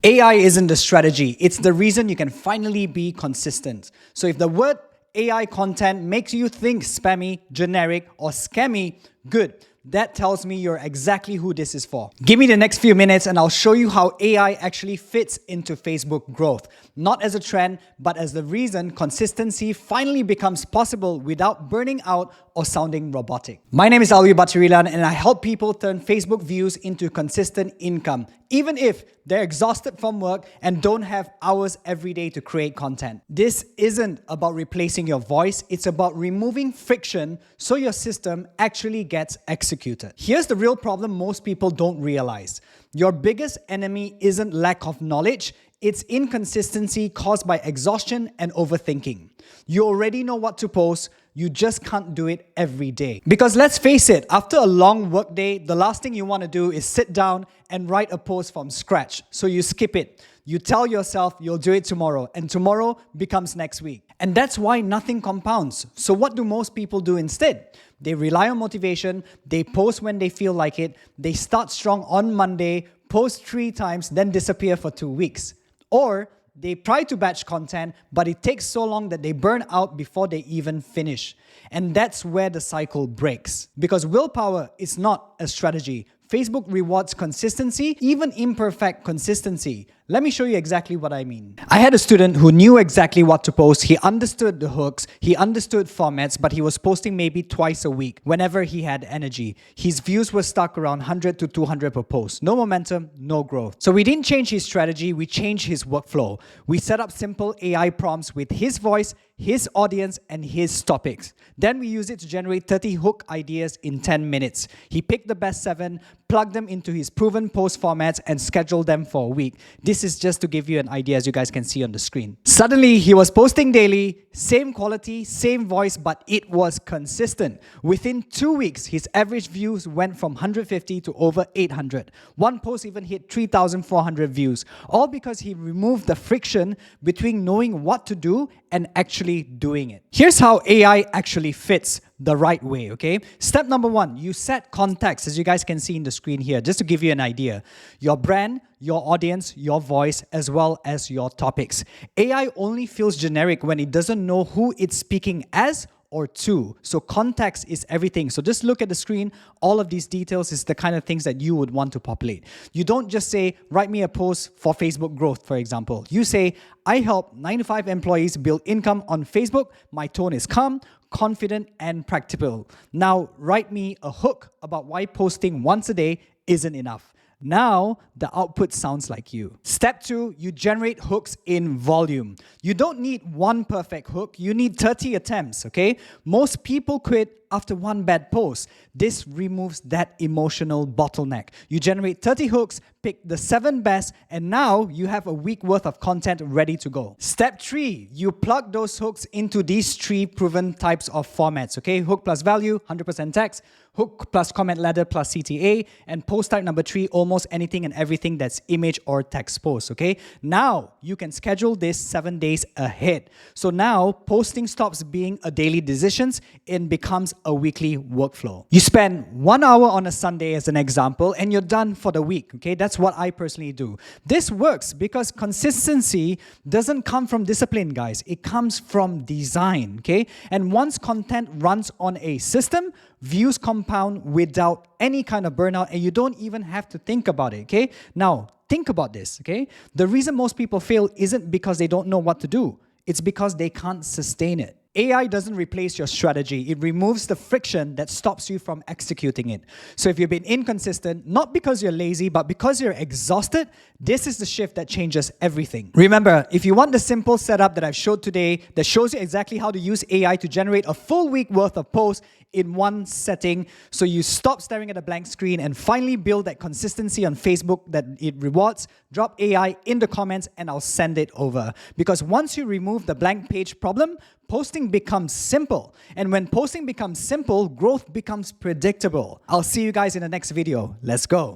AI isn't the strategy, it's the reason you can finally be consistent. So if the word AI content makes you think spammy, generic, or scammy, good. That tells me you're exactly who this is for. Give me the next few minutes and I'll show you how AI actually fits into Facebook growth. Not as a trend, but as the reason consistency finally becomes possible without burning out or sounding robotic. My name is Alwi Baturilan and I help people turn Facebook views into consistent income, even if they're exhausted from work and don't have hours every day to create content. This isn't about replacing your voice, it's about removing friction so your system actually gets executed. Here's the real problem most people don't realize. Your biggest enemy isn't lack of knowledge, it's inconsistency caused by exhaustion and overthinking. You already know what to post, you just can't do it every day. Because let's face it, after a long work day, the last thing you want to do is sit down and write a post from scratch. So you skip it. You tell yourself you'll do it tomorrow, and tomorrow becomes next week. And that's why nothing compounds. So what do most people do instead? They rely on motivation, they post when they feel like it, they start strong on Monday, post 3 times, then disappear for 2 weeks. Or they try to batch content, but it takes so long that they burn out before they even finish. And that's where the cycle breaks. Because willpower is not a strategy. Facebook rewards consistency, even imperfect consistency. Let me show you exactly what I mean. I had a student who knew exactly what to post. He understood the hooks, he understood formats, but he was posting maybe twice a week whenever he had energy. His views were stuck around 100 to 200 per post. No momentum, no growth. So we didn't change his strategy, we changed his workflow. We set up simple AI prompts with his voice, his audience, and his topics. Then we use it to generate 30 hook ideas in 10 minutes. He picked the best 7, plugged them into his proven post formats, and scheduled them for a week. This is just to give you an idea, as you guys can see on the screen. Suddenly, he was posting daily, same quality, same voice, but it was consistent. Within 2 weeks, his average views went from 150 to over 800. One post even hit 3,400 views, all because he removed the friction between knowing what to do and actually doing it. Here's how AI actually fits the right way, okay? Step number 1, you set context, as you guys can see in the screen here, just to give you an idea. Your brand, your audience, your voice, as well as your topics. AI only feels generic when it doesn't know who it's speaking as or to. So context is everything. So just look at the screen. All of these details is the kind of things that you would want to populate. You don't just say, write me a post for Facebook growth, for example. You say, I help 9 to 5 employees build income on Facebook. My tone is calm, confident, and practical. Now, write me a hook about why posting once a day isn't enough. Now, the output sounds like you. Step 2, you generate hooks in volume. You don't need one perfect hook, you need 30 attempts, okay? Most people quit after one bad post. This removes that emotional bottleneck. You generate 30 hooks, pick the 7 best, and now you have a week worth of content ready to go. Step 3, you plug those hooks into these 3 proven types of formats, okay? Hook plus value, 100% text, hook plus comment ladder plus CTA, and post type number 3, almost anything and everything that's image or text post, okay? Now, you can schedule this 7 days ahead. So now, posting stops being a daily decision and becomes a weekly workflow. You spend 1 hour on a Sunday as an example, and you're done for the week, okay? That's what I personally do. This works because consistency doesn't come from discipline, guys. It comes from design, okay? And once content runs on a system, views compound without any kind of burnout, and you don't even have to think about it, okay? Now, think about this, okay? The reason most people fail isn't because they don't know what to do. It's because they can't sustain it. AI doesn't replace your strategy. It removes the friction that stops you from executing it. So if you've been inconsistent, not because you're lazy, but because you're exhausted, this is the shift that changes everything. Remember, if you want the simple setup that I've showed today that shows you exactly how to use AI to generate a full week worth of posts in one setting, so you stop staring at a blank screen and finally build that consistency on Facebook that it rewards, drop AI in the comments and I'll send it over. Because once you remove the blank page problem, posting becomes simple. And when posting becomes simple, growth becomes predictable. I'll see you guys in the next video. Let's go.